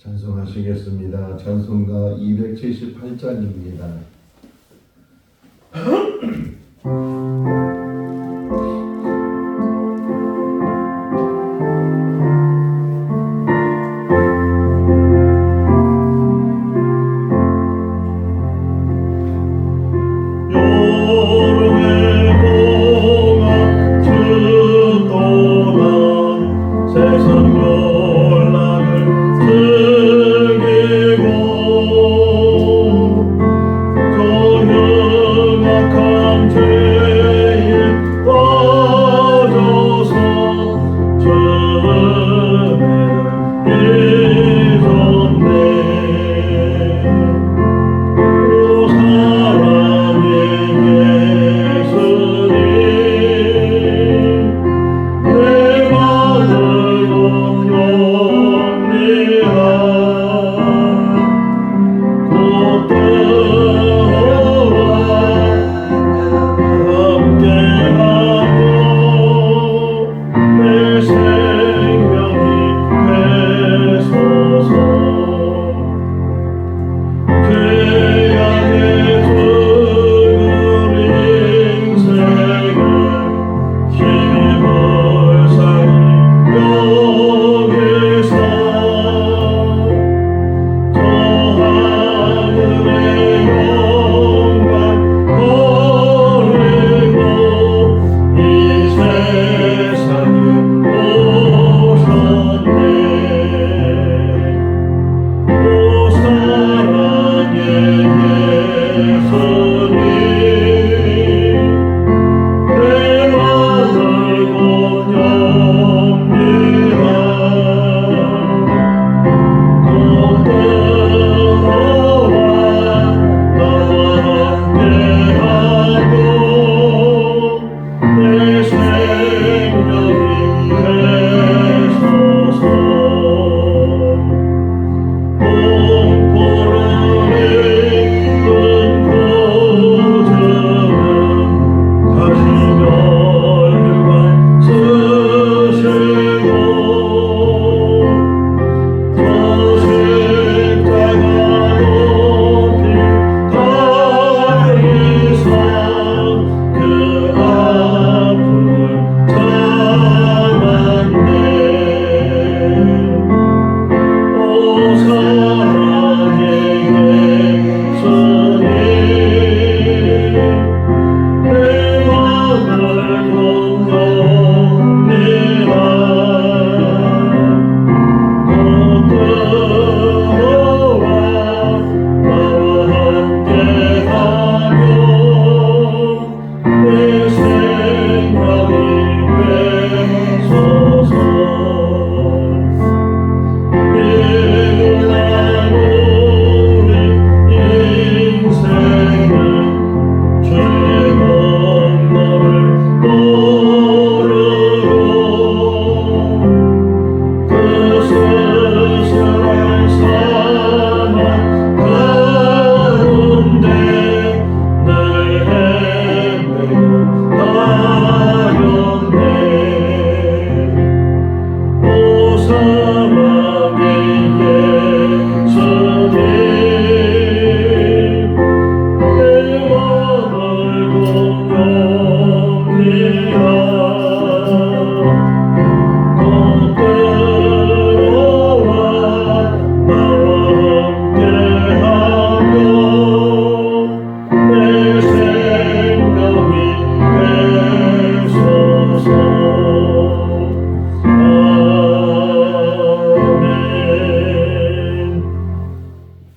찬송하시겠습니다. 찬송가 278장입니다.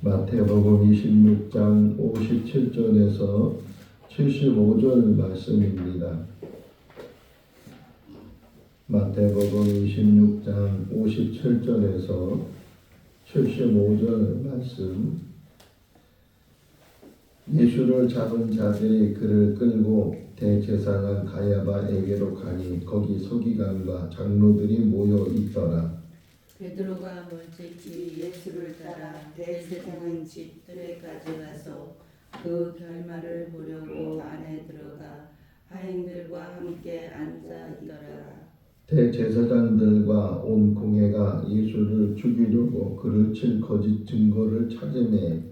마태복음 26장 57절에서 75절 말씀입니다. 마태복음 26장 57절에서 75절 말씀. 예수를 잡은 자들이 그를 끌고 대제사장 가야바에게로 가니 거기 서기관과 장로들이 모여 있더라. 베드로가 멀찍이 예수를 따라 대제사장 집 뜰에까지 가서 그 결말을 보려고 안에 들어가 하인들과 함께 앉아 있더라. 대제사장들과 온 공회가 예수를 죽이려고 그를 칠 거짓 증거를 찾으매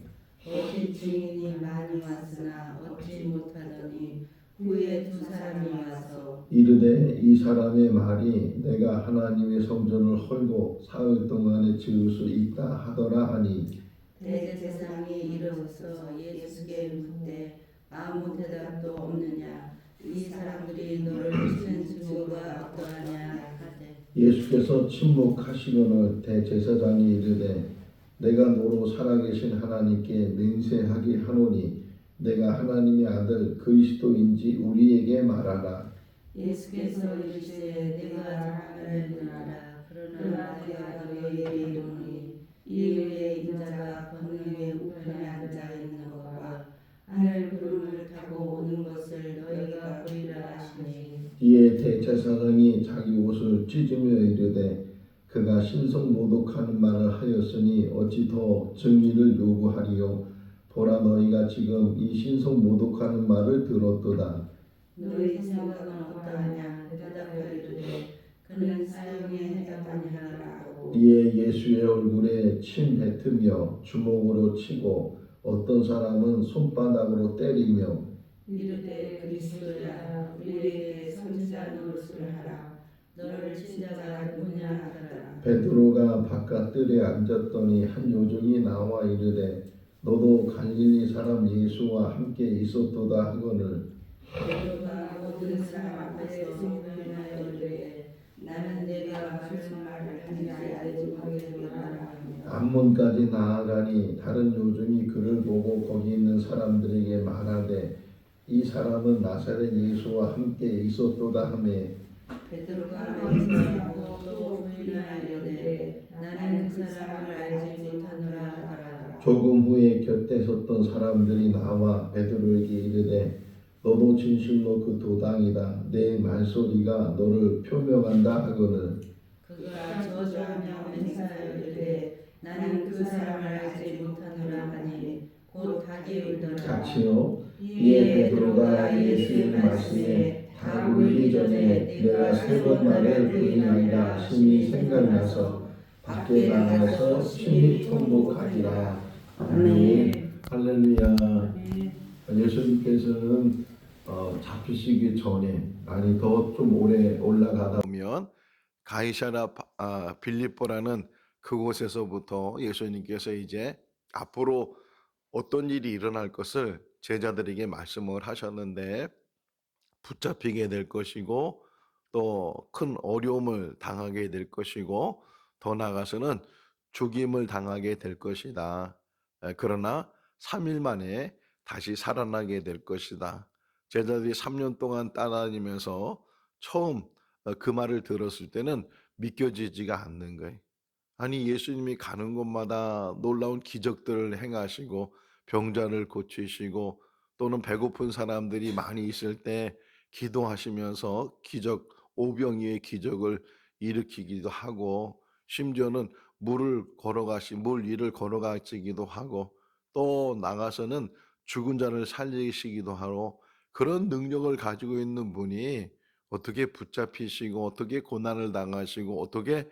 거짓 증인이 많이 왔으나 얻지 못하더니 후에 두 사람이 와서 이르되 이 사람의 말이 내가 하나님의 성전을 헐고 사흘 동안에 지을 수 있다 하더라 하니 대제사장이 이르러서 예수께 묻되 아무 대답도 없느냐 이 사람들이 너를 치는 증거가 어떠하냐 하되 예수께서 침묵하시거늘 대제사장이 이르되 내가 너로 살아계신 하나님께 맹세하기 하노니 내가 하나님의 아들 그리스도인지 우리에게 말하라. 예수께서 이르시되 내가 알느니라 그러나 내가 너희에게 이르노니 이후에 인자가 권능의 우편에 앉아 있는 것과 하늘 구름을 타고 오는 것을 너희가 보리라 하시니 이에 대제사장이 자기 옷을 찢으며 이르되 그가 신성 모독하는 말을 하였으니 어찌 더 증인을 요구하리요. 보라 너희가 지금 이 신성 모독하는 말을 들었도다. 너희 생각은 어떠하냐 대답하리로되 그는 사형에 해당하니라고 이에 예수의 얼굴에 침 뱉으며 주먹으로 치고 어떤 사람은 손바닥으로 때리며 이르되 그리스도야 우리에게 선지자 노릇을 하라 너를 친 자가 누구냐 하더라. 베드로가 바깥 뜰에 앉았더니 한 요정이 나와 이르되 너도 갈릴리 사람 예수와 함께 있었도다 하거늘 베드로가 모든 사람 앞에서 부인하여 이르되 나는 내가 무슨 말을 하는지 알지 못하노라. 앞문까지 나아가니 다른 요정이 그를 보고 거기 있는 사람들에게 말하되 이 사람은 나사렛 예수와 함께 있었도다 하매 베드로가 맹세하고 또 부인하여 이르되 나는 그 사람을 알지 못하노라 하더라. 조금 후에 곁에 섰던 사람들이 나와 베드로에게 이르되 너도 진실로 그 도당이다. 내 말소리가 너를 표명한다 하거늘 그가 저주하며 맹세하여 이르되 나는 그 사람을 알지 못하노라 하니 곧 닭이 울더라. 같이요. 이에 베드로가 예수의 말씀에 다 울기 전에 내가 세 번 나를 부인하리라 하심이 생각나서 밖에 나가서 심히 통곡하리라. 아멘. 할렐루야. 예수님께서는 잡히시기 전에 아니 더 좀 오래 올라가다 보면 가이사랴 빌립보라는 그곳에서부터 예수님께서 이제 앞으로 어떤 일이 일어날 것을 제자들에게 말씀을 하셨는데 붙잡히게 될 것이고 또 큰 어려움을 당하게 될 것이고 더 나아가서는 죽임을 당하게 될 것이다. 그러나 3일 만에 다시 살아나게 될 것이다. 제자들이 3년 동안 따라다니면서 처음 그 말을 들었을 때는 믿겨지지가 않는 거예요. 아니 예수님이 가는 곳마다 놀라운 기적들을 행하시고 병자를 고치시고 또는 배고픈 사람들이 많이 있을 때 기도하시면서 기적 오병이의 기적을 일으키기도 하고 심지어는 물 위를 걸어가시기도 하고 또 나가서는 죽은 자를 살리시기도 하고 그런 능력을 가지고 있는 분이 어떻게 붙잡히시고 어떻게 고난을 당하시고 어떻게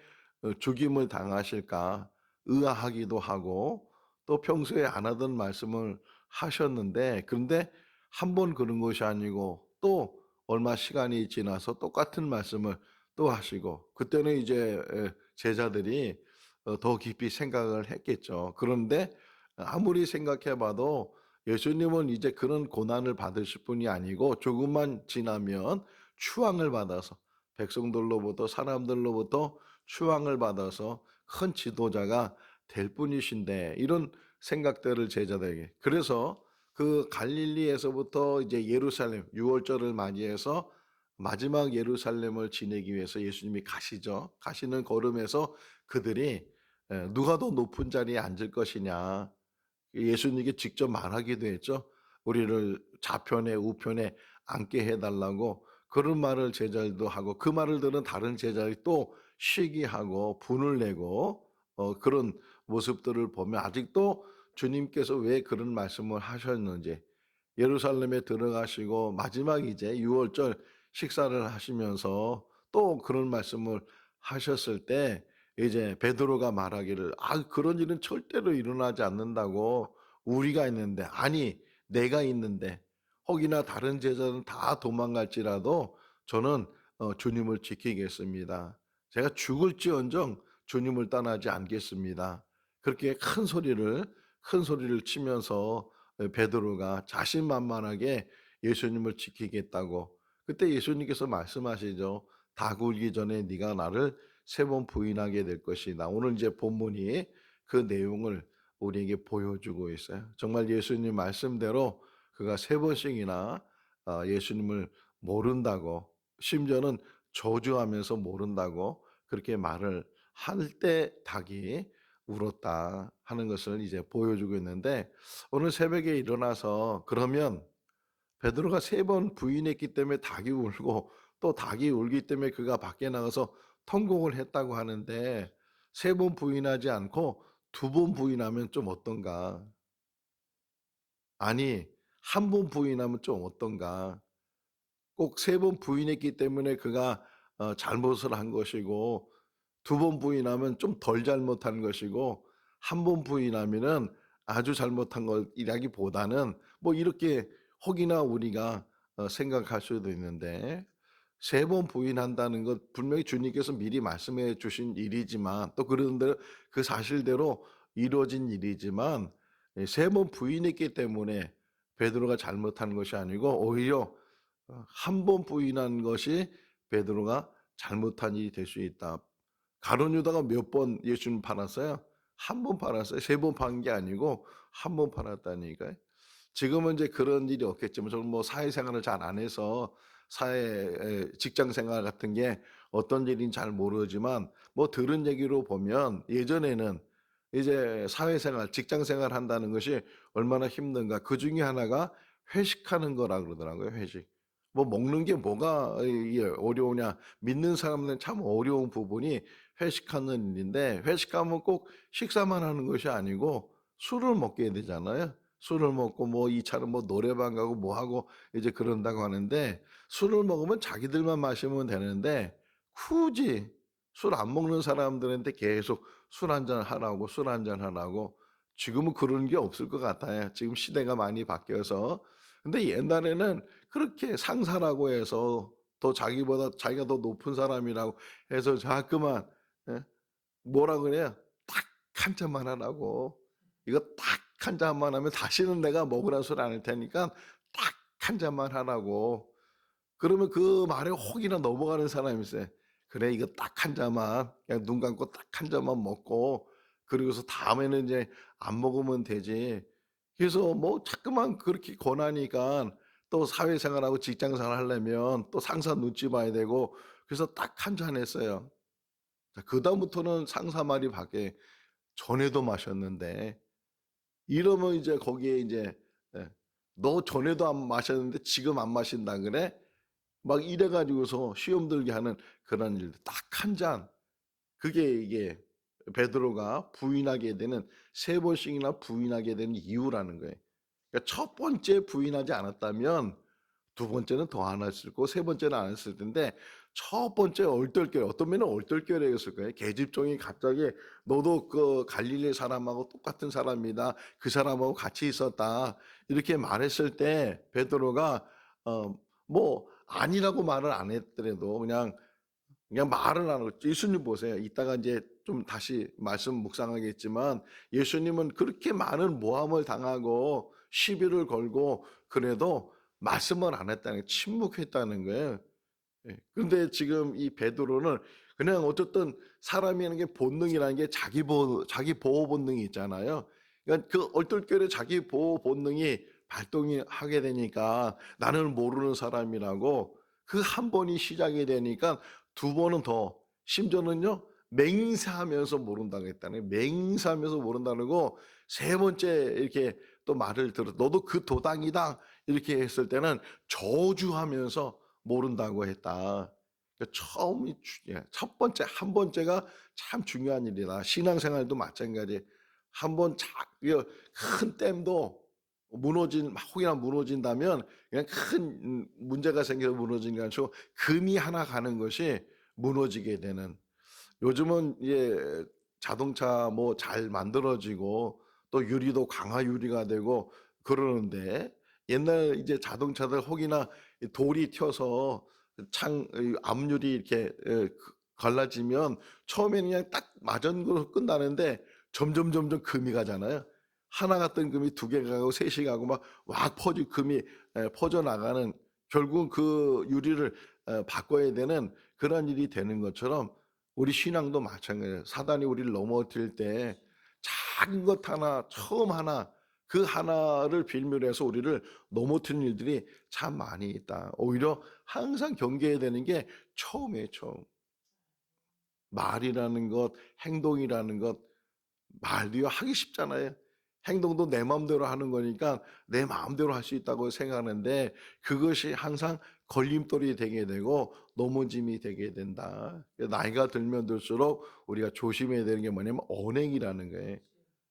죽임을 당하실까 의아하기도 하고 또 평소에 안 하던 말씀을 하셨는데 그런데 한 번 그런 것이 아니고 또 얼마 시간이 지나서 똑같은 말씀을 또 하시고 그때는 이제 제자들이 더 깊이 생각을 했겠죠. 그런데 아무리 생각해 봐도 예수님은 이제 그런 고난을 받으실 분이 아니고 조금만 지나면 추앙을 받아서 백성들로부터 사람들로부터 추앙을 받아서 큰 지도자가 될 분이신데 이런 생각들을 제자들에게 그래서 그 갈릴리에서부터 이제 예루살렘 유월절을 맞이해서 마지막 예루살렘을 지내기 위해서 예수님이 가시죠. 가시는 걸음에서 그들이 누가 더 높은 자리에 앉을 것이냐 예수님께 직접 말하기도 했죠. 우리를 좌편에 우편에 앉게 해달라고 그런 말을 제자들도 하고 그 말을 들은 다른 제자들이 또 시기하고 분을 내고 그런 모습들을 보면 아직도 주님께서 왜 그런 말씀을 하셨는지 예루살렘에 들어가시고 마지막 이제 유월절 식사를 하시면서 또 그런 말씀을 하셨을 때 이제 베드로가 말하기를 그런 일은 절대로 일어나지 않는다고 우리가 있는데 아니 내가 있는데 혹이나 다른 제자는 다 도망갈지라도 저는 주님을 지키겠습니다. 제가 죽을지언정 주님을 떠나지 않겠습니다. 그렇게 큰 소리를 치면서 베드로가 자신만만하게 예수님을 지키겠다고 그때 예수님께서 말씀하시죠. 닭 울기 전에 네가 나를 3번 부인하게 될 것이다. 오늘 이제 본문이 그 내용을 우리에게 보여주고 있어요. 정말 예수님 말씀대로 그가 3번씩이나 예수님을 모른다고 심지어는 저주하면서 모른다고 그렇게 말을 할 때 닭이 울었다 하는 것을 이제 보여주고 있는데 오늘 새벽에 일어나서 그러면 베드로가 3번 부인했기 때문에 닭이 울고 또 닭이 울기 때문에 그가 밖에 나가서 통곡을 했다고 하는데 3번 부인하지 않고 2번 부인하면 좀 어떤가? 아니 1번 부인하면 좀 어떤가? 꼭 3번 부인했기 때문에 그가 잘못을 한 것이고 2번 부인하면 좀 덜 잘못한 것이고 1번 부인하면은 아주 잘못한 것이라기보다는 뭐 이렇게 혹이나 우리가 생각할 수도 있는데 3번 부인한다는 것 분명히 주님께서 미리 말씀해 주신 일이지만 또 그런 대로 그 사실대로 이루어진 일이지만 3번 부인했기 때문에 베드로가 잘못한 것이 아니고 오히려 1번 부인한 것이 베드로가 잘못한 일이 될 수 있다. 가룟 유다가 몇 번 예수님 팔았어요? 1번 팔았어요. 3번 판 게 아니고 1번 팔았다니까요. 지금은 이제 그런 일이 없겠지만 저는 뭐 사회생활을 잘 안 해서 직장 생활 같은 게 어떤 일인지 잘 모르지만 뭐 들은 얘기로 보면 예전에는 이제 사회생활, 직장 생활 한다는 것이 얼마나 힘든가. 그중에 하나가 회식하는 거라 그러더라고요, 회식. 뭐 먹는 게 뭐가 이게 어려우냐. 믿는 사람들은 참 어려운 부분이 회식하는 일인데 회식하면 꼭 식사만 하는 것이 아니고 술을 먹게 되잖아요. 술을 먹고 뭐 2 차는 뭐 노래방 가고 뭐 하고 이제 그런다고 하는데 술을 먹으면 자기들만 마시면 되는데 굳이 술 안 먹는 사람들한테 계속 술 한잔 하라고 술 한잔 하라고 지금은 그런 게 없을 것 같아요. 지금 시대가 많이 바뀌어서. 근데 옛날에는 그렇게 상사라고 해서 더 자기보다 자기가 더 높은 사람이라고 해서 자꾸만 예 뭐라 그래요? 딱 한 잔만 하라고. 이거 딱 한 잔만 하면 다시는 내가 먹으라는 소리 안 할 테니까 딱 한 잔만 하라고. 그러면 그 말에 혹이나 넘어가는 사람이 있어요. "그래 이거 딱 한 잔만 그냥 눈 감고 딱 한 잔만 먹고 그리고서 다음에는 인제 안 먹으면 되지." 그래서 뭐 자꾸만 그렇게 권하니까 또 사회생활하고 직장생활 하려면 또 상사 눈치 봐야 되고 그래서 딱 한 잔 했어요. 자 그다음부터는 상사 말이 바뀌어요. "전에도 마셨는데." 이러면 이제 거기에 이제 예 "너 전에도 안 마셨는데 지금 안 마신다 그래?" 막 이래 가지고서 시험 들게 하는 그런 일들 딱 한 잔. 그게 이게 베드로가 부인하게 되는 3번씩이나 부인하게 되는 이유라는 거예요. 그러니까 첫 번째 부인하지 않았다면 두 번째는 더 안 했을 거고 세 번째는 안 했을 텐데 첫 번째 얼떨결에 어떤 면은 얼떨결에였을 거예요. 계집종이 갑자기 "너도 그 갈릴리 사람하고 똑같은 사람이다. 그 사람하고 같이 있었다." 이렇게 말했을 때 베드로가 뭐 아니라고 말을 안 했더라도 그냥 말을 안 하고 예수님 보세요. 이따가 인제 좀 다시 말씀 묵상하겠지만 예수님은 그렇게 많은 모함을 당하고 시비를 걸고 그래도 말씀을 안 했다는 거예요. 침묵했다는 거예요. 예. 근데 지금 이 베드로는 그냥 어쨌든 사람이 하는 게 본능이라는 게 자기 보호 본능이 있잖아요. 그러니까 그 얼떨결에 자기 보호 본능이 발동이 하게 되니까 나는 모르는 사람이라고 그 한 번이 시작이 되니까 두 번은 더 심지어는요 맹세하면서 모른다고 했다는 거예요. 맹세하면서 모른다는 거 세 번째 이렇게 또 말을 들어 "너도 그 도당이다." 이렇게 했을 때는 저주하면서 모른다고 했다. 그 처음이 첫 번째 한 번째가 참 중요한 일이다. 신앙생활도 마찬가지. 한 번 큰 댐도 혹여나 무너진다면 그냥 큰 문제가 생겨서 무너지는 게 아니고 금이 하나 가는 것이 무너지게 되는. 요즘은 자동차 뭐 잘 만들어지고 또 유리도 강화 유리가 되고 그러는데, 옛날 이제 자동차들 혹이나 이 돌이 튀어서 창 이 앞유리 이렇게 갈라지면 처음에는 그냥 딱 맞은 거로 끝나는데 점점 금이 가잖아요. 하나 갔던 금이 두 개 가고 셋이 가고 막 퍼지 금이 퍼져나가는, 결국은 그 유리를 바꿔야 되는 그런 일이 되는 것처럼 우리 신앙도 마찬가지예요. 사단이 우리를 넘어뜨릴 때 작은 것 하나, 처음 하나, 그 하나를 빌미로 해서 우리를 넘어뜨리는 일들이 참 많이 있다. 오히려 항상 경계해야 되는 게 처음이에요, 처음. 말이라는 것, 행동이라는 것, 말도요 하기 쉽잖아요. 행동도 내 마음대로 하는 거니까 내 마음대로 할 수 있다고 생각하는데, 그것이 항상 걸림돌이 되게 되고 넘어짐이 되게 된다. 나이가 들면 들수록 우리가 조심해야 되는 게 뭐냐면 언행이라는 거예요.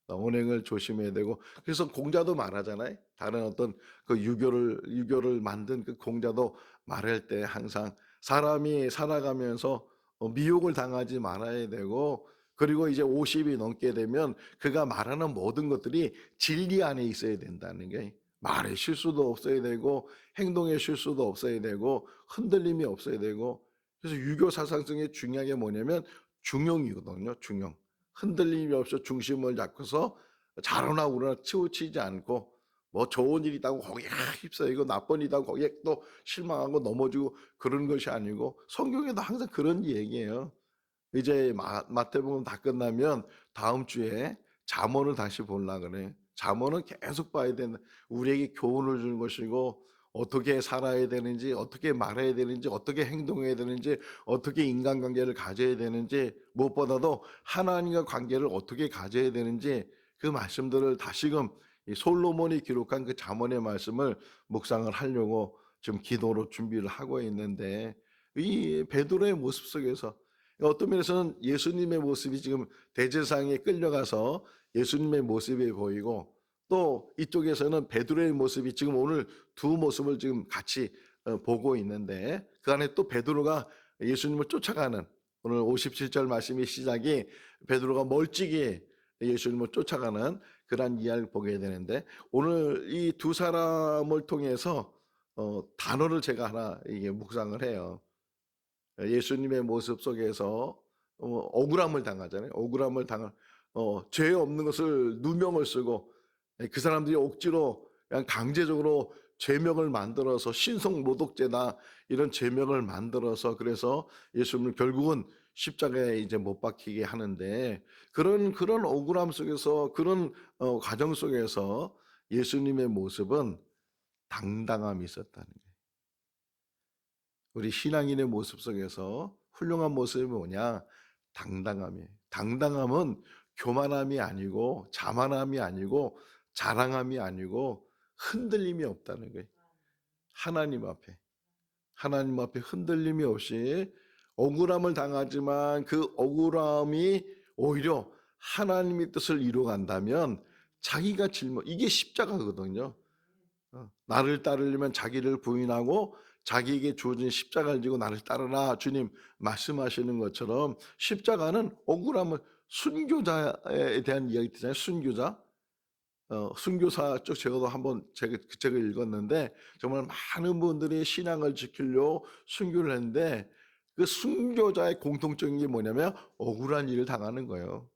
언행을 조심해야 되고, 그래서 공자도 말하잖아요. 다른 어떤 그 유교를 만든 그 공자도 말할 때 항상 사람이 살아가면서 미혹을 당하지 말아야 되고, 그리고 이제 50이 넘게 되면 그가 말하는 모든 것들이 진리 안에 있어야 된다는 게, 말에 실수도 없어야 되고 행동에 실수도 없어야 되고 흔들림이 없어야 되고. 그래서 유교 사상 중에 중요한 게 뭐냐면 중용이거든요. 중용. 흔들림이 없어 중심을 잡고서 잘하나 우러나 치우치지 않고, 뭐 좋은 일이 있다고 거기에 휩싸이고 나쁜 일이 있다고 거기에 또 실망하고 넘어지고 그런 것이 아니고, 성경에도 항상 그런 얘기예요. 이제 마태복음 다 끝나면 다음 주에 잠언을 다시 보려 그래. 잠언은 계속 봐야 된다. 우리에게 교훈을 주는 것이고, 어떻게 살아야 되는지, 어떻게 말해야 되는지, 어떻게 행동해야 되는지, 어떻게 인간관계를 가져야 되는지, 무엇보다도 하나님과 관계를 어떻게 가져야 되는지, 그 말씀들을 다시금 이 솔로몬이 기록한 그 잠언의 말씀을 묵상을 하려고 지금 기도로 준비를 하고 있는데, 이 베드로의 모습 속에서 어떤 면에서는 예수님의 모습이 지금 대제사장에 끌려가서 예수님의 모습이 보이고, 또 이쪽에서는 베드로의 모습이 지금 오늘 두 모습을 지금 같이 보고 있는데, 그 안에 또 베드로가 예수님을 쫓아가는, 오늘 57절 말씀의 시작이 베드로가 멀찍이 예수님을 쫓아가는 그러한 이야기를 보게 되는데, 오늘 이 두 사람을 통해서 단어를 제가 하나 이게 묵상을 해요. 예수님의 모습 속에서 억울함을 당하잖아요. 억울함을 당한, 죄 없는 것을 누명을 쓰고, 그 사람들이 억지로 그냥 강제적으로 죄명을 만들어서 신성 모독죄다 이런 죄명을 만들어서, 그래서 예수님을 결국은 십자가에 이제 못 박히게 하는데, 그런 억울함 속에서, 그런 과정 속에서 예수님의 모습은 당당함이 있었다는 거예요. 우리 신앙인의 모습 속에서 훌륭한 모습이 뭐냐? 당당함이에요. 당당함은 교만함이 아니고 자만함이 아니고 자랑함이 아니고 흔들림이 없다는 거예요. 하나님 앞에. 하나님 앞에 흔들림이 없이 억울함을 당하지만 그 억울함이 오히려 하나님의 뜻을 이루어간다면 자기가 이게 십자가거든요. 나를 따르려면 자기를 부인하고 자기에게 주어진 십자가를 지고 나를 따르라 주님 말씀하시는 것처럼, 십자가는 억울함을, 순교자에 대한 이야기 있잖아요. 순교자. 순교사 쪽 제가도 한번 그 책을 읽었는데, 정말 많은 분들이 신앙을 지키려고 순교를 했는데, 그 순교자의 공통적인 게 뭐냐면 억울한 일을 당하는 거예요.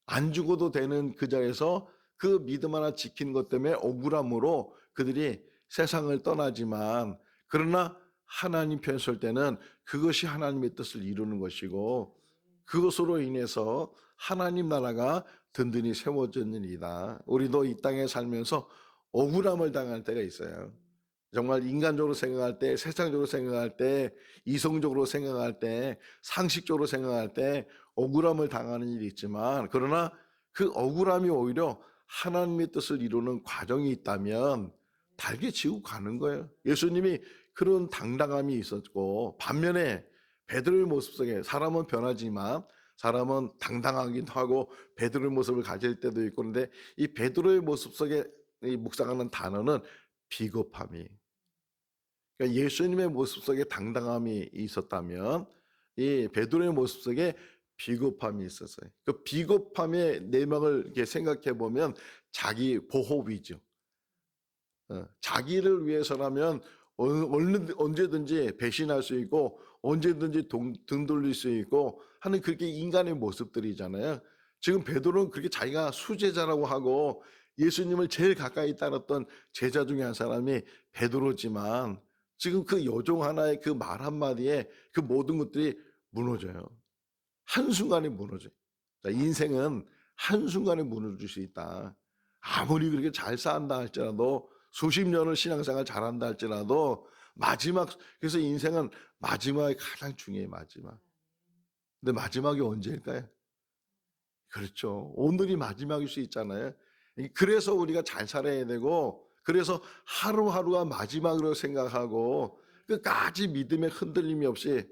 안 죽어도 되는 그 자리에서 그 믿음 하나 지키는 것 때문에 억울함으로 그들이 세상을 떠나지만, 그러나 하나님 편에 설 때는 그것이 하나님의 뜻을 이루는 것이고, 그것으로 인해서 하나님 나라가 든든히 세워지는 일이다. 우리도 이 땅에 살면서 억울함을 당할 때가 있어요. 정말 인간적으로 생각할 때, 세상적으로 생각할 때, 이성적으로 생각할 때, 상식적으로 생각할 때 억울함을 당하는 일이 있지만, 그러나 그 억울함이 오히려 하나님의 뜻을 이루는 과정이 있다면 달게 지고 가는 거예요. 예수님이 그런 당당함이 있었고, 반면에 베드로의 모습 속에, 사람은 변하지만 사람은 당당하기도 하고 베드로의 모습을 가질 때도 있고, 그런데 이 베드로의 모습 속에 이 묵상하는 단어는 비겁함이, 그러니까 예수님의 모습 속에 당당함이 있었다면 이 베드로의 모습 속에 비겁함이 있었어요. 그 비겁함의 내막을 이렇게 생각해 보면 자기 보호 위주. 자기를 위해서라면 언제든지 배신할 수 있고 언제든지 등 돌릴 수 있고 하는 그렇게 인간의 모습들이잖아요. 지금 베드로는 그렇게 자기가 수제자라고 하고 예수님을 제일 가까이 따랐던 제자 중에 한 사람이 베드로지만 지금 그 여종 하나의 그 말 한마디에 그 모든 것들이 무너져요. 한순간에 무너져요. 자, 인생은 한순간에 무너질 수 있다. 아무리 그렇게 잘 쌓았다 할지라도 수십 년을 신앙생활 잘한다 할지라도 마지막, 그래서 인생은 마지막이 가장 중요해요. 마지막. 근데 마지막이 언제일까요? 그렇죠. 오늘이 마지막일 수 있잖아요. 그래서 우리가 잘 살아야 되고 그래서 하루하루가 마지막으로 생각하고 끝까지 믿음의 흔들림이 없이,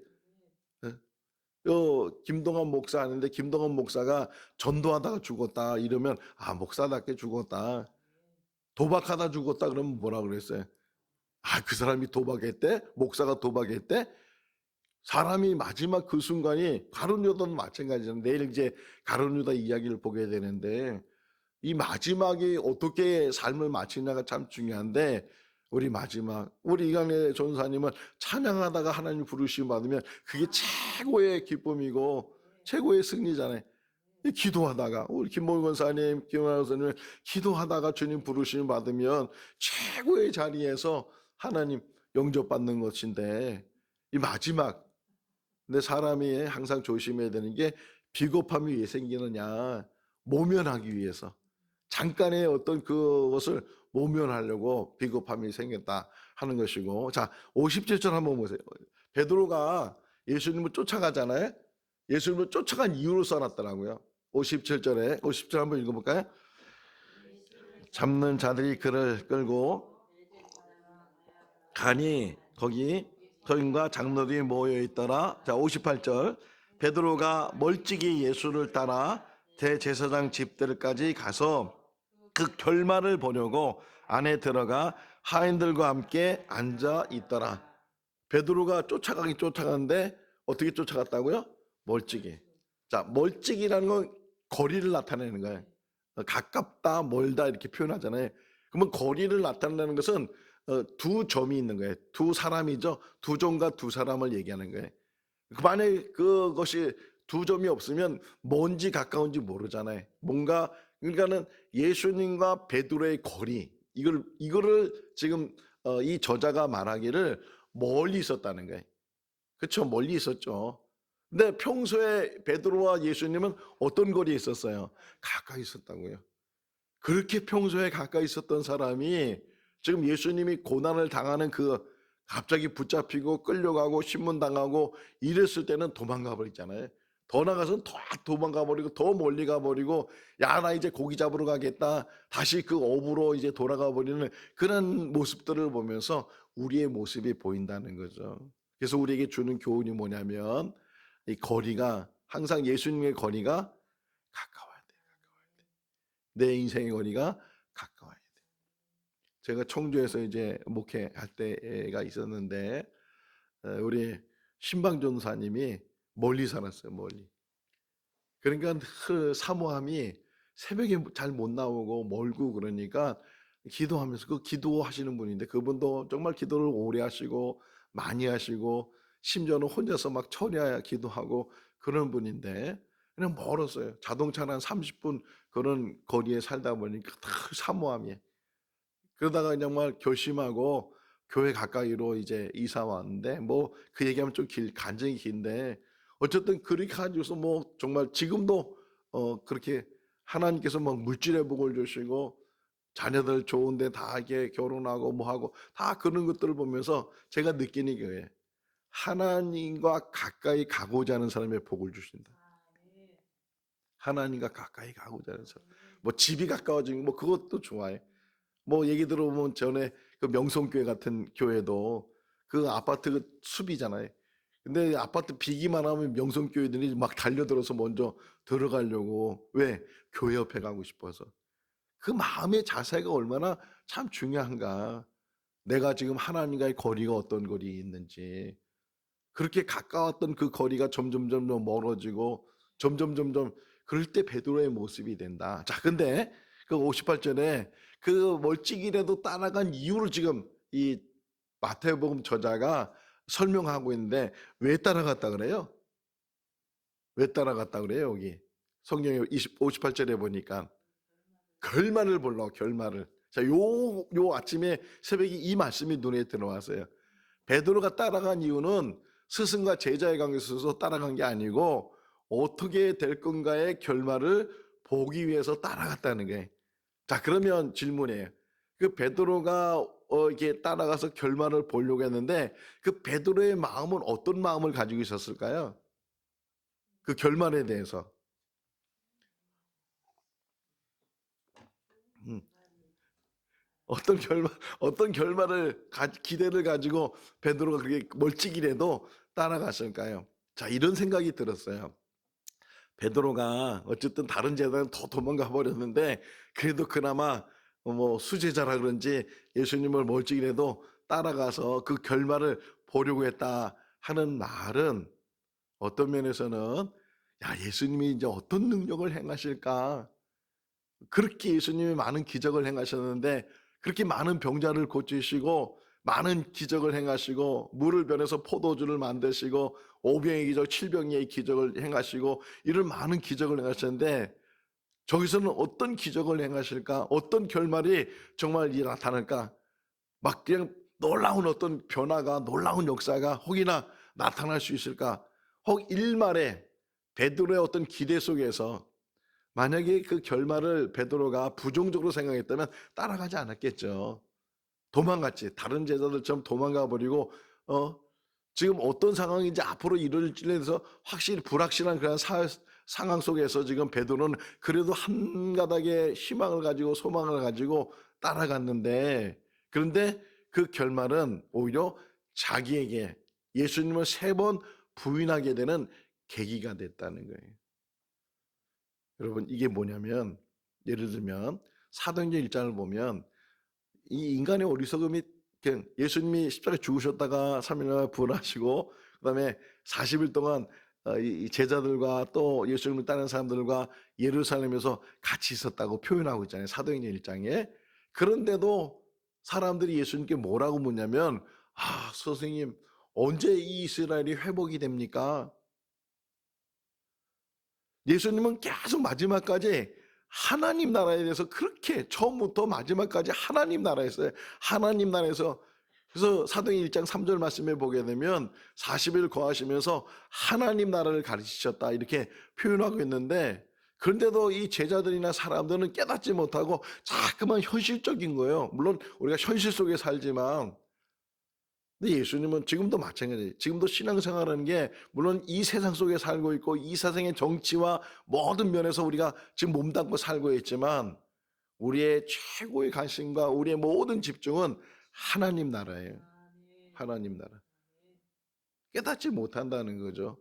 김동원 목사 하는데 김동원 목사가 전도하다가 죽었다 이러면 아, 목사답게 죽었다. 도박하다 죽었다 그러면 뭐라 그랬어요? 아, 그 사람이 도박했대? 목사가 도박했대? 사람이 마지막 그 순간이 가룟 유다도 마찬가지잖아요. 내일 이제 가룟 유다 이야기를 보게 되는데 이 마지막이 어떻게 삶을 마치냐가 참 중요한데 우리 마지막 우리 이강래 전사님은 찬양하다가 하나님 부르심 받으면 그게 최고의 기쁨이고 최고의 승리잖아요. 기도하다가 우리 김모근 권사님, 김원하 권사님 기도하다가 주님 부르심 받으면 최고의 자리에서 하나님 영접받는 것인데 이 마지막, 근데 사람이 항상 조심해야 되는 게 비겁함이 왜 생기느냐, 모면하기 위해서 잠깐의 어떤 그것을 모면하려고 비겁함이 생겼다 하는 것이고. 자, 57절 한번 보세요. 베드로가 예수님을 쫓아가잖아요. 예수님을 쫓아간 이유를 써놨더라고요. 57절에 50절 한번 읽어볼까요? 잡는 자들이 그를 끌고 가니 거기 서인과 장로들이 모여 있더라. 자, 58절 베드로가 멀찍이 예수를 따라 대제사장 집들까지 가서 그 결말을 보려고 안에 들어가 하인들과 함께 앉아 있더라. 베드로가 쫓아가긴 쫓아가는데 어떻게 쫓아갔다고요? 멀찍이. 자, 멀찍이라는 건 거리를 나타내는 거예요. 가깝다, 멀다 이렇게 표현하잖아요. 그러면 거리를 나타내는 것은 두 점이 있는 거예요. 두 사람이죠. 두 점과 두 사람을 얘기하는 거예요. 만약에 그것이 두 점이 없으면 먼지 가까운지 모르잖아요. 뭔가, 그러니까는 예수님과 베드로의 거리, 이거를 지금 이 저자가 말하기를 멀리 있었다는 거예요. 그렇죠, 멀리 있었죠. 근데 평소에 베드로와 예수님은 어떤 거리에 있었어요? 가까이 있었다고요. 그렇게 평소에 가까이 있었던 사람이 지금 예수님이 고난을 당하는 그 갑자기 붙잡히고 끌려가고 신문당하고 이랬을 때는 도망가 버리잖아요. 더 나가서는 더 도망가 버리고 더 멀리 가 버리고 야, 나 이제 고기 잡으러 가겠다. 다시 그 업으로 이제 돌아가 버리는 그런 모습들을 보면서 우리의 모습이 보인다는 거죠. 그래서 우리에게 주는 교훈이 뭐냐면 이 거리가 항상 예수님의 거리가 가까워야 돼. 내 인생의 거리가 가까워야 돼. 제가 청주에서 이제 목회할 때가 있었는데 우리 신방 전사님이 멀리 살았어요. 멀리. 그러니까 그 사모함이 새벽에 잘 못 나오고 멀고 그러니까 기도하면서, 그 기도하시는 분인데 그분도 정말 기도를 오래 하시고 많이 하시고 심지어는 혼자서 막 철야 기도하고 그런 분인데 그냥 멀었어요. 자동차는 한 30분 그런 거리에 살다 보니까 다 사모함이. 그러다가 정말 결심하고 교회 가까이로 이제 이사 왔는데 뭐 그 얘기하면 좀 간증이 긴데 어쨌든 그렇게 가지고서 뭐 정말 지금도 그렇게 하나님께서 막 물질의 복을 주시고 자녀들 좋은데 다 이렇게 결혼하고 뭐 하고 다 그런 것들을 보면서 제가 느끼는 게 하나님과 가까이 가고자 하는 사람의 복을 주신다. 하나님과 가까이 가고자 하는 사람. 뭐 집이 가까워지는 뭐 그것도 좋아해. 뭐 얘기 들어보면 전에 그 명성교회 같은 교회도 그 아파트 그 숲이잖아요. 근데 아파트 비기만 하면 명성교회들이 막 달려들어서 먼저 들어가려고. 왜? 교회 옆에 가고 싶어서. 그 마음의 자세가 얼마나 참 중요한가. 내가 지금 하나님과의 거리가 어떤 거리에 있는지. 그렇게 가까웠던 그 거리가 점점점 멀어지고 점점점점 그럴 때 베드로의 모습이 된다. 자, 근데 그 58절에 그 멀찍이라도 따라간 이유를 지금 이 마태복음 저자가 설명하고 있는데 왜 따라갔다 그래요? 왜 따라갔다 그래요, 여기? 성경에 58절에 보니까 결말을 보려고, 결말을. 자, 요 아침에 새벽에 이 말씀이 눈에 들어왔어요. 베드로가 따라간 이유는 스승과 제자의 관계에 있어서 따라간 게 아니고 어떻게 될 건가의 결말을 보기 위해서 따라갔다는 거예요. 자, 그러면 질문이에요. 그 베드로가 이렇게 따라가서 결말을 보려고 했는데 그 베드로의 마음은 어떤 마음을 가지고 있었을까요? 그 결말에 대해서. 음, 어떤 결말을 기대를 가지고 베드로가 그렇게 멀찍이라도 따라갔을까요? 자, 이런 생각이 들었어요. 베드로가 어쨌든 다른 제자는 더 도망가 버렸는데 그래도 그나마 뭐 수제자라 그런지 예수님을 멀찍이라도 따라가서 그 결말을 보려고 했다 하는 말은 어떤 면에서는 야, 예수님이 이제 어떤 능력을 행하실까? 그렇게 예수님이 많은 기적을 행하셨는데 그렇게 많은 병자를 고치시고 많은 기적을 행하시고 물을 변해서 포도주를 만드시고 오병의 기적, 칠병의 기적을 행하시고 이런 많은 기적을 행하셨는데 저기서는 어떤 기적을 행하실까? 어떤 결말이 정말 나타날까? 막 그냥 놀라운 어떤 변화가 놀라운 역사가 혹이나 나타날 수 있을까? 혹 일말에 베드로의 어떤 기대 속에서 만약에 그 결말을 베드로가 부정적으로 생각했다면 따라가지 않았겠죠. 도망갔지. 다른 제자들처럼 도망가 버리고 지금 어떤 상황인지 앞으로 이룰지에 대해서 확실히 불확실한 그런 상황 속에서 지금 베드로는 그래도 한 가닥의 희망을 가지고 소망을 가지고 따라갔는데 그런데 그 결말은 오히려 자기에게 예수님을 3번 부인하게 되는 계기가 됐다는 거예요. 여러분 이게 뭐냐면 예를 들면 사도행전 1장을 보면 이 인간의 어리석음이 그냥 예수님이 십자가에 죽으셨다가 3일 만에 부활하시고 그다음에 40일 동안 이 제자들과 또 예수님을 따르는 사람들과 예루살렘에서 같이 있었다고 표현하고 있잖아요. 사도행전 1장에. 그런데도 사람들이 예수님께 뭐라고 묻냐면 아, 선생님 언제 이 이스라엘이 회복이 됩니까? 예수님은 계속 마지막까지 하나님 나라에 대해서 그렇게 처음부터 마지막까지 하나님 나라에서 하나님 나라에서 그래서 사도행 1장 3절 말씀에 보게 되면 40일 거하시면서 하나님 나라를 가르치셨다 이렇게 표현하고 있는데 그런데도 이 제자들이나 사람들은 깨닫지 못하고 자꾸만 현실적인 거예요. 물론 우리가 현실 속에 살지만 근데 예수님은 지금도 마찬가지예요. 지금도 신앙생활하는 게 물론 이 세상 속에 살고 있고 이 세상의 정치와 모든 면에서 우리가 지금 몸담고 살고 있지만 우리의 최고의 관심과 우리의 모든 집중은 하나님 나라예요. 하나님 나라. 깨닫지 못한다는 거죠.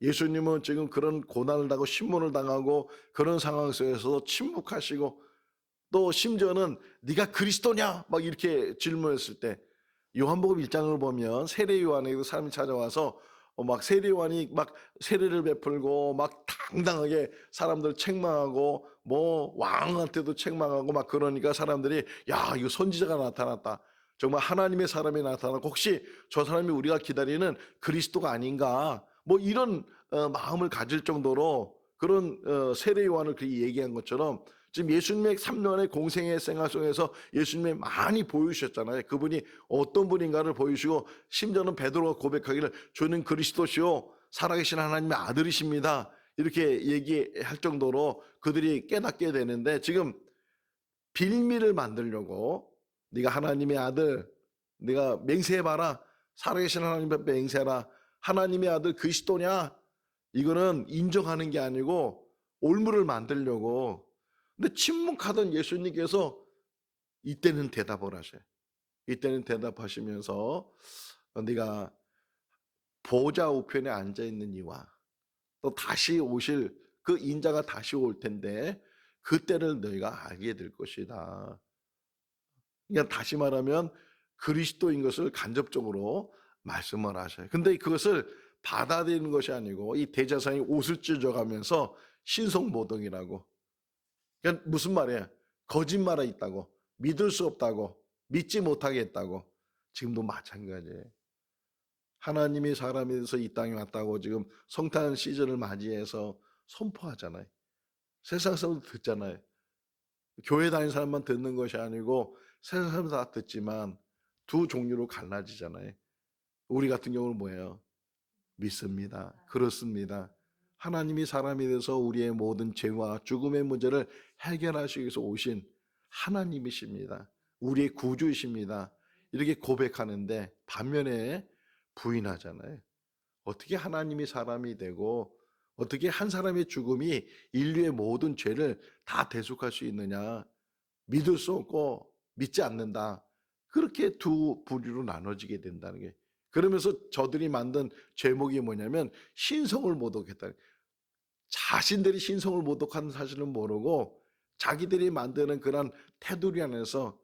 예수님은 지금 그런 고난을 당하고 신문을 당하고 그런 상황 속에서 침묵하시고 또 심지어는 네가 그리스도냐 막 이렇게 질문했을 때 요한복음 1장을 보면 세례 요한에게 사람이 찾아와서 막 세례 요한이 막 세례를 베풀고 막 당당하게 사람들 책망하고 뭐 왕한테도 책망하고 막 그러니까 사람들이 야 이거 선지자가 나타났다. 정말 하나님의 사람이 나타나고 혹시 저 사람이 우리가 기다리는 그리스도가 아닌가 뭐 이런 마음을 가질 정도로 그런 세례 요한을 그렇게 얘기한 것처럼 지금 예수님의 3년의 공생의 생활 속에서 예수님이 많이 보여주셨잖아요. 그분이 어떤 분인가를 보여주시고 심지어는 베드로가 고백하기를 주는 그리스도시요 살아계신 하나님의 아들이십니다. 이렇게 얘기할 정도로 그들이 깨닫게 되는데 지금 빌미를 만들려고 네가 하나님의 아들 네가 맹세해봐라. 살아계신 하나님 앞에 맹세하라. 하나님의 아들 그리스도냐? 이거는 인정하는 게 아니고 올무를 만들려고 근데 침묵하던 예수님께서 이때는 대답을 하셔요. 이때는 대답하시면서 네가 보좌 우편에 앉아 있는 이와 또 다시 오실 그 인자가 다시 올 텐데 그때를 너희가 알게 될 것이다. 그러니까 다시 말하면 그리스도인 것을 간접적으로 말씀을 하셔요. 근데 그것을 받아들이는 것이 아니고 이 대제사장이 옷을 찢어가면서 신성모독이라고. 그러니까 무슨 말이에요? 거짓말에 있다고, 믿을 수 없다고, 믿지 못하겠다고. 지금도 마찬가지예요. 하나님이 사람이 돼서 이 땅에 왔다고 지금 성탄 시즌을 맞이해서 선포하잖아요. 세상 사람도 듣잖아요. 교회 다니는 사람만 듣는 것이 아니고 세상 사람 다 듣지만 두 종류로 갈라지잖아요. 우리 같은 경우는 뭐예요? 믿습니다. 그렇습니다. 하나님이 사람이 돼서 우리의 모든 죄와 죽음의 문제를 해결하시기 위해서 오신 하나님이십니다. 우리의 구주이십니다. 이렇게 고백하는데 반면에 부인하잖아요. 어떻게 하나님이 사람이 되고 어떻게 한 사람의 죽음이 인류의 모든 죄를 다 대속할 수 있느냐. 믿을 수 없고 믿지 않는다. 그렇게 두 부류로 나눠지게 된다는 게. 그러면서 저들이 만든 제목이 뭐냐면 신성을 모독했다. 자신들이 신성을 모독하는 사실은 모르고 자기들이 만드는 그런 테두리 안에서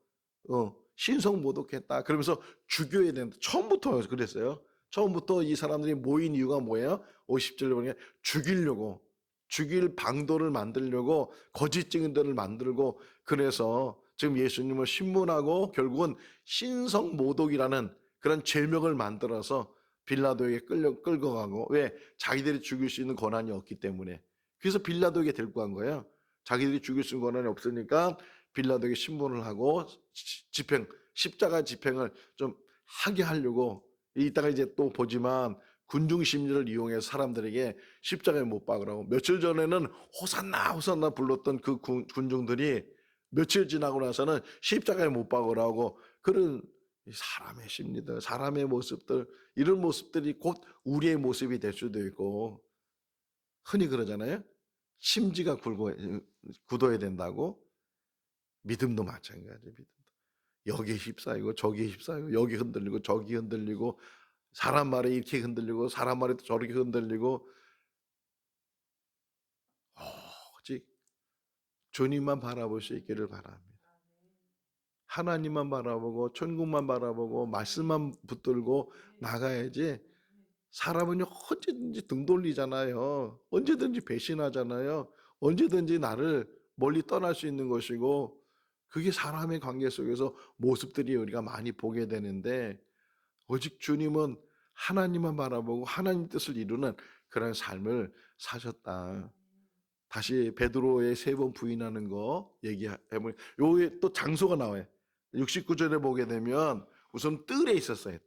신성 모독했다. 그러면서 죽여야 된다. 처음부터 그랬어요. 처음부터 이 사람들이 모인 이유가 뭐예요? 50절에 보니까 죽이려고, 죽일 방도를 만들려고 거짓 증인들을 만들고, 그래서 지금 예수님을 신문하고 결국은 신성 모독이라는 그런 죄명을 만들어서 빌라도에게 끌고 가고. 왜? 자기들이 죽일 수 있는 권한이 없기 때문에. 그래서 빌라도에게 데리고 간 거예요. 자기들이 죽일 수 있는 권한이 없으니까 빌라도에게 신문을 하고 십자가 집행을 좀 하게 하려고. 이따가 이제 또 보지만 군중 심리를 이용해서 사람들에게 십자가에 못 박으라고. 며칠 전에는 호산나 호산나 불렀던 그 군중들이 며칠 지나고 나서는 십자가에 못 박으라고. 그런 사람의 심리들, 사람의 모습들, 이런 모습들이 곧 우리의 모습이 될 수도 있고, 흔히 그러잖아요. 심지가 굳어야 된다고. 믿음도 마찬가지. 믿음도 여기에 휩싸이고 저기에 휩싸이고, 여기 흔들리고 저기 흔들리고, 사람 말에 이렇게 흔들리고 사람 말에 저렇게 흔들리고. 오직 주님만 바라볼 수 있기를 바랍니다. 하나님만 바라보고 천국만 바라보고 말씀만 붙들고 나가야지. 사람은요 언제든지 등 돌리잖아요. 언제든지 배신하잖아요. 언제든지 나를 멀리 떠날 수 있는 것이고, 그게 사람의 관계 속에서 모습들이 우리가 많이 보게 되는데, 오직 주님은 하나님만 바라보고 하나님 뜻을 이루는 그런 삶을 사셨다. 다시 베드로의 3번 부인하는 거 얘기해보면 요게 또 장소가 나와요. 69절에 보게 되면 우선 뜰에 있었어요.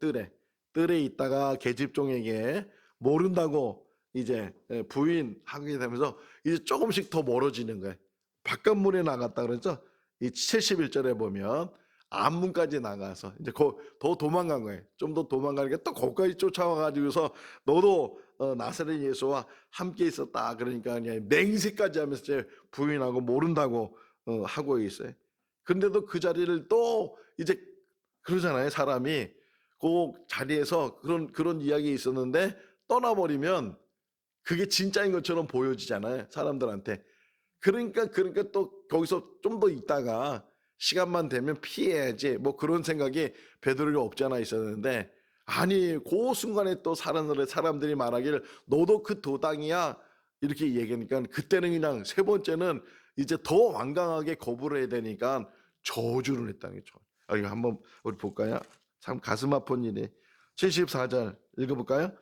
뜰에 있다가 계집종에게 모른다고 이제 부인하게 되면서 이제 조금씩 더 멀어지는 거예요. 바깥문에 나갔다 그랬죠. 이 71절에 보면 앞문까지 나가서 이제 더 도망간 거예요. 좀 더 도망가니까 또 거기까지 쫓아와가지고서 너도 나사렛 예수와 함께 있었다. 그러니까 그냥 맹세까지 하면서 이제 부인하고 모른다고 하고 있어요. 그런데도 그 자리를 또 이제 그러잖아요. 사람이 그 자리에서 그런 이야기 있었는데 떠나버리면 그게 진짜인 것처럼 보여지잖아요. 사람들한테. 그러니까 또 거기서 좀 더 있다가 시간만 되면 피해야지 뭐 그런 생각이 베드로에게 없지 않아 있었는데, 아니 그 순간에 또 사람들이 말하기를 너도 그 도당이야 이렇게 얘기하니까, 그때는 그냥 세 번째는 이제 더 완강하게 거부를 해야 되니까 저주를 했다는 거죠. 이거 한번 우리 볼까요? 참 가슴 아픈 일이. 74절 읽어볼까요?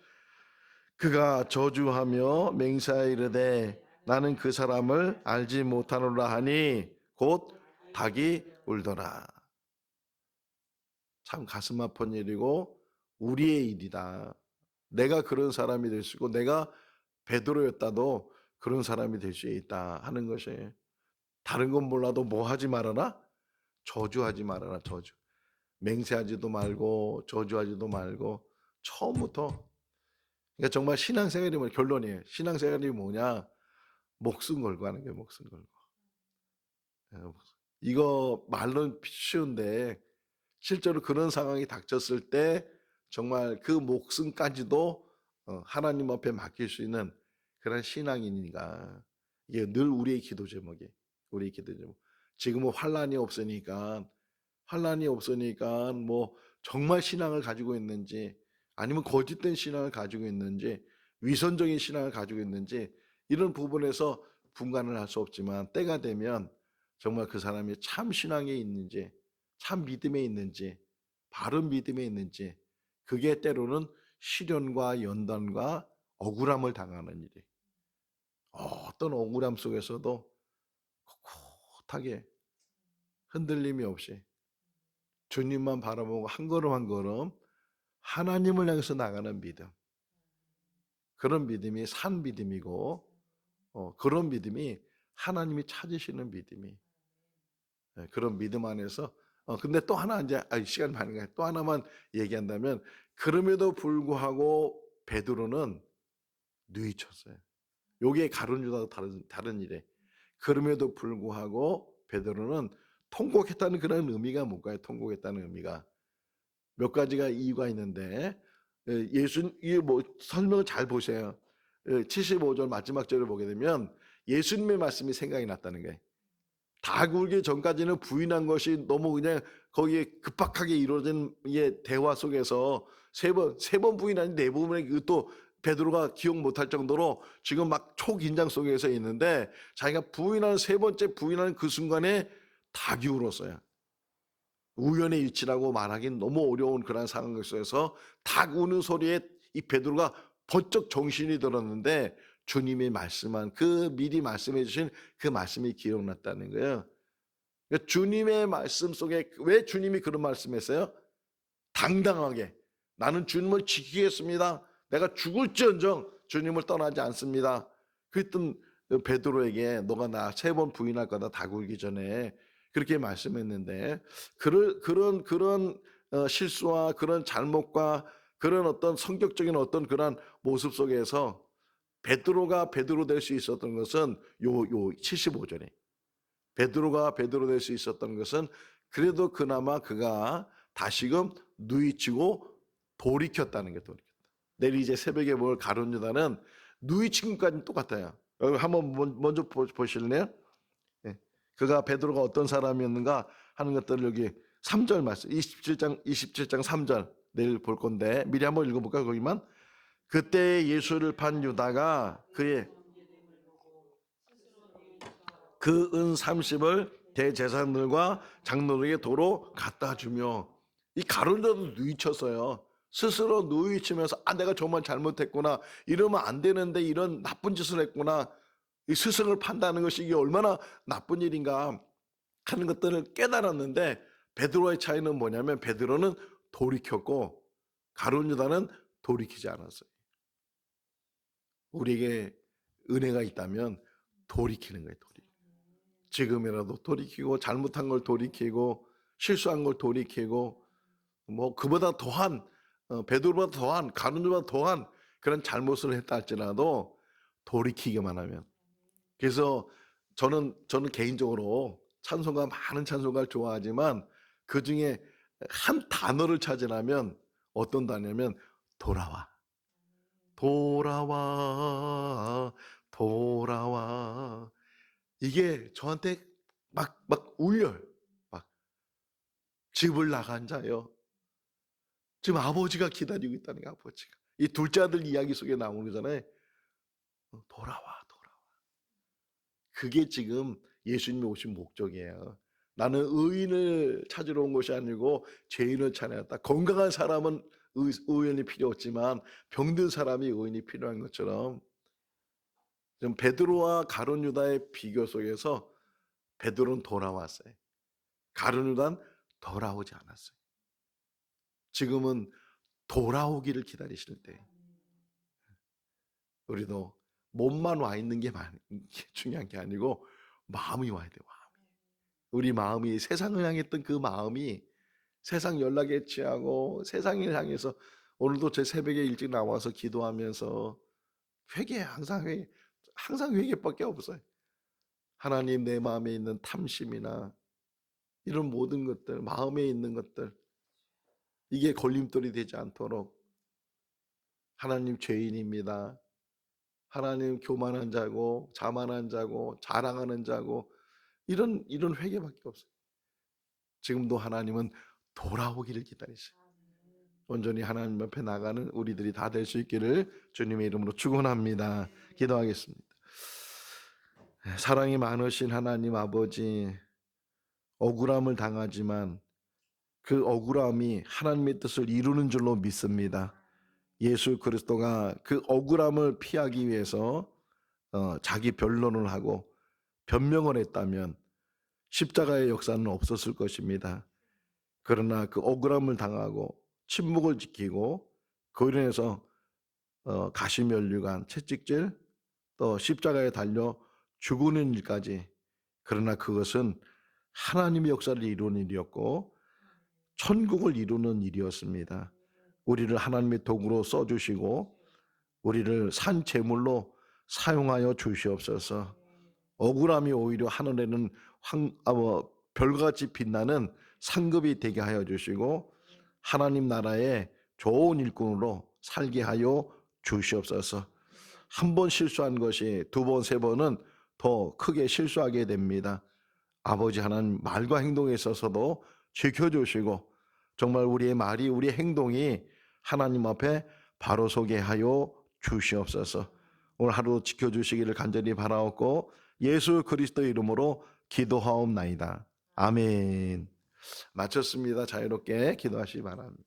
그가 저주하며 맹세하여 이르되 나는 그 사람을 알지 못하노라 하니 곧 닭이 울더라. 참 가슴 아픈 일이고 우리의 일이다. 내가 그런 사람이 될 수 있고 내가 베드로였다도 그런 사람이 될 수 있다 하는 것이에요. 다른 건 몰라도 뭐 하지 말아라? 저주하지 말아라. 저주. 맹세하지도 말고 저주하지도 말고. 처음부터. 그러니까 정말 신앙생활이 뭐 결론이에요. 신앙생활이 뭐냐? 목숨 걸고 하는 게 목숨 걸고. 이거 말로는 쉬운데 실제로 그런 상황이 닥쳤을 때 정말 그 목숨까지도 하나님 앞에 맡길 수 있는 그런 신앙인이니까. 이게 늘 우리의 기도 제목이에요. 우리의 기도 제목. 지금은 환란이 없으니까 뭐 정말 신앙을 가지고 있는지 아니면 거짓된 신앙을 가지고 있는지, 위선적인 신앙을 가지고 있는지, 이런 부분에서 분간을 할 수 없지만 때가 되면 정말 그 사람이 참 신앙에 있는지, 참 믿음에 있는지, 바른 믿음에 있는지, 그게 때로는 시련과 연단과 억울함을 당하는 일이, 어떤 억울함 속에서도 꿋꿋하게 흔들림이 없이 주님만 바라보고 한 걸음 한 걸음 하나님을 향해서 나가는 믿음, 그런 믿음이 산 믿음이고, 그런 믿음이 하나님이 찾으시는 믿음이, 그런 믿음 안에서, 근데 또 하나, 이제 시간이 많으니까 또 하나만 얘기한다면, 그럼에도 불구하고 베드로는 뉘쳤어요. 요게 가룟 유다와 다른 일에, 그럼에도 불구하고 베드로는 통곡했다는 그런 의미가 뭘까요? 통곡했다는 의미가 몇 가지가 이유가 있는데, 예수, 이뭐 설명을 잘 보세요. 75절 마지막 절을 보게 되면 예수님의 말씀이 생각이 났다는 거예요. 다 굴기 전까지는 부인한 것이 너무 그냥 거기에 급박하게 이루어진 대화 속에서 세 번 부인하니 네 번에 또 베드로가 기억 못할 정도로 지금 막 초긴장 속에서 있는데, 자기가 부인하는 세 번째 부인하는 그 순간에 다 기울었어요. 우연의 일치라고 말하기는 너무 어려운 그런 상황 속에서 닭 우는 소리에 이 베드로가 번쩍 정신이 들었는데, 주님이 말씀한 그 미리 말씀해 주신 그 말씀이 기억났다는 거예요. 그러니까 주님의 말씀 속에, 왜 주님이 그런 말씀했어요? 당당하게 나는 주님을 지키겠습니다. 내가 죽을지언정 주님을 떠나지 않습니다. 그랬던 베드로에게 너가 나 세 번 부인할 거다, 다 굴기 전에, 그렇게 말씀했는데, 그런 실수와 그런 잘못과 그런 어떤 성격적인 어떤 그런 모습 속에서 베드로가 베드로 될 수 있었던 것은 요 75절에, 베드로가 베드로 될 수 있었던 것은 그래도 그나마 그가 다시금 누이치고 돌이켰다는 게, 돌이켰다. 내일 이제 새벽에 볼 가룟 유다는 누이침까지는 똑같아요. 여기 한번 먼저 보실래요? 예. 그가 베드로가 어떤 사람이었는가 하는 것들을 여기 3절 말씀, 27장 3절 내일 볼 건데 미리 한번 읽어볼까요? 거기만. 그때 예수를 판 유다가 그의 그 은 30을 대제사장들과 장로들에게 도로 갖다 주며, 이 가룟 유다도 누이쳤어요. 스스로 누이치면서 내가 정말 잘못했구나, 이러면 안 되는데 이런 나쁜 짓을 했구나, 이 스승을 판다는 것이 이게 얼마나 나쁜 일인가 하는 것들을 깨달았는데, 베드로의 차이는 뭐냐면 베드로는 돌이켰고 가룟 유다는 돌이키지 않았어요. 우리에게 은혜가 있다면 돌이키는 거예요. 지금이라도 돌이키고, 잘못한 걸 돌이키고, 실수한 걸 돌이키고, 뭐 그보다 더한, 베드로보다 더한, 가룟 유다보다 더한 그런 잘못을 했다 할지라도 돌이키기만 하면. 그래서 저는 개인적으로 찬송가, 많은 찬송가를 좋아하지만 그 중에 한 단어를 찾으라면 어떤 단어냐면 돌아와, 돌아와, 돌아와. 이게 저한테 막 울려요. 막, 집을 나간 자요, 지금 아버지가 기다리고 있다는 게, 아버지가 이 둘째 아들 이야기 속에 나오는 거잖아요. 돌아와, 돌아와. 그게 지금 예수님이 오신 목적이에요. 나는 의인을 찾으러 온 것이 아니고 죄인을 찾아왔다. 건강한 사람은 의인이 필요 없지만 병든 사람이 의인이 필요한 것처럼, 지금 베드로와 가룟 유다의 비교 속에서 베드로는 돌아왔어요. 가룟 유다는 돌아오지 않았어요. 지금은 돌아오기를 기다리실 때, 우리도 몸만 와 있는 게 중요한 게 아니고 마음이 와야 돼요. 우리 마음이 세상을 향했던 그 마음이, 세상 연락에 취하고 세상을 향해서, 오늘도 제 새벽에 일찍 나와서 기도하면서 회개, 항상 회개밖에 없어요. 하나님, 내 마음에 있는 탐심이나 이런 모든 것들, 마음에 있는 것들, 이게 걸림돌이 되지 않도록, 하나님 죄인입니다, 하나님 교만한 자고 자만한 자고 자랑하는 자고, 이런 회개밖에 없어요. 지금도 하나님은 돌아오기를 기다리세요. 온전히 하나님 앞에 나가는 우리들이 다 될 수 있기를 주님의 이름으로 축원합니다. 기도하겠습니다. 사랑이 많으신 하나님 아버지, 억울함을 당하지만 그 억울함이 하나님의 뜻을 이루는 줄로 믿습니다. 예수 그리스도가 그 억울함을 피하기 위해서 자기 변론을 하고 변명을 했다면 십자가의 역사는 없었을 것입니다. 그러나 그 억울함을 당하고 침묵을 지키고 그로 인해서 가시면류관, 채찍질, 또 십자가에 달려 죽는 일까지, 그러나 그것은 하나님의 역사를 이루는 일이었고 천국을 이루는 일이었습니다. 우리를 하나님의 도구로 써주시고 우리를 산 제물로 사용하여 주시옵소서. 억울함이 오히려 하늘에는 별같이 빛나는 상급이 되게 하여 주시고 하나님 나라의 좋은 일꾼으로 살게 하여 주시옵소서. 한 번 실수한 것이 두 번, 세 번은 더 크게 실수하게 됩니다. 아버지 하나님, 말과 행동에 있어서도 지켜주시고 정말 우리의 말이, 우리의 행동이 하나님 앞에 바로 서게 하여 주시옵소서. 오늘 하루 지켜주시기를 간절히 바라옵고 예수 그리스도의 이름으로 기도하옵나이다. 아멘. 마쳤습니다. 자유롭게 기도하시기 바랍니다.